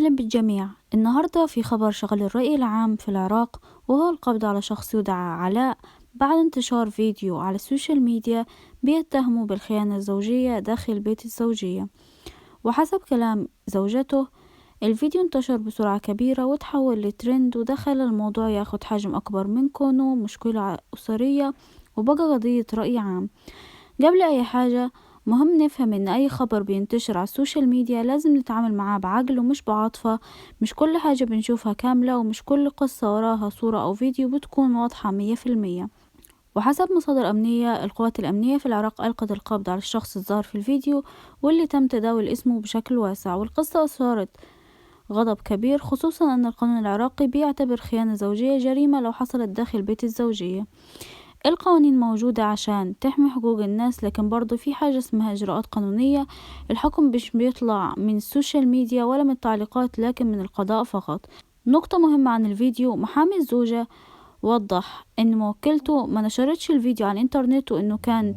أهلا بالجميع. النهاردة في خبر شغل الرأي العام في العراق، وهو القبض على شخص يدعى علاء بعد انتشار فيديو على السوشيال ميديا بيتهمه بالخيانة الزوجية داخل بيت الزوجية. وحسب كلام زوجته، الفيديو انتشر بسرعة كبيرة وتحول لترند، ودخل الموضوع ياخد حجم أكبر من كونه مشكلة أسرية وبقى قضية رأي عام. قبل أي حاجة مهم نفهم إن أي خبر بينتشر على السوشيال ميديا لازم نتعامل معاه بعقل ومش بعاطفة. مش كل حاجة بنشوفها كاملة، ومش كل قصة وراها صورة أو فيديو بتكون واضحة 100%. وحسب مصادر أمنية، القوات الأمنية في العراق ألقت القبض على الشخص الظاهر في الفيديو واللي تم تداول اسمه بشكل واسع. والقصة أثارت غضب كبير، خصوصا أن القانون العراقي بيعتبر خيانة زوجية جريمة لو حصلت داخل بيت الزوجية. القوانين موجودة عشان تحمي حقوق الناس، لكن برضو في حاجة اسمها إجراءات قانونية. الحكم مش بيطلع من السوشيال ميديا ولا من التعليقات، لكن من القضاء فقط. نقطة مهمة عن الفيديو: محامي الزوجة وضح إن موكلته ما نشرتش الفيديو على الإنترنت، وإنه كان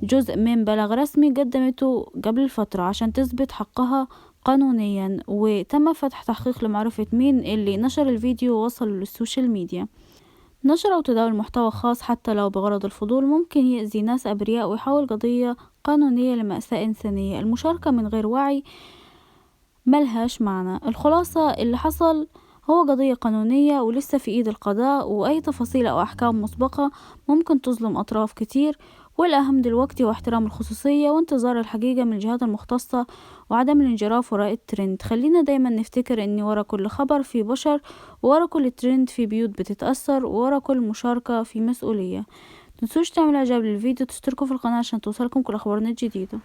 جزء من بلاغ رسمي قدمته قبل الفترة عشان تثبت حقها قانونيا، وتم فتح تحقيق لمعرفة مين اللي نشر الفيديو ووصل للسوشيال ميديا. نشر أو تداول محتوى خاص حتى لو بغرض الفضول ممكن يأذي ناس أبرياء ويحول قضية قانونية لمأساة إنسانية. المشاركة من غير وعي ملهاش معنى. الخلاصة اللي حصل هو قضية قانونية ولسه في إيد القضاء، وأي تفاصيل أو أحكام مسبقة ممكن تظلم أطراف كتير. والأهم دلوقتي هو احترام الخصوصية وانتظار الحقيقة من الجهات المختصة، وعدم الانجراف وراء الترند. خلينا دايما نفتكر ان ورا كل خبر في بشر، وورا كل ترند في بيوت بتتأثر، وورا كل مشاركة في مسؤولية. متنسوش تعملوا اعجاب للفيديو، تشتركوا في القناة عشان توصلكم كل اخبارنا الجديدة.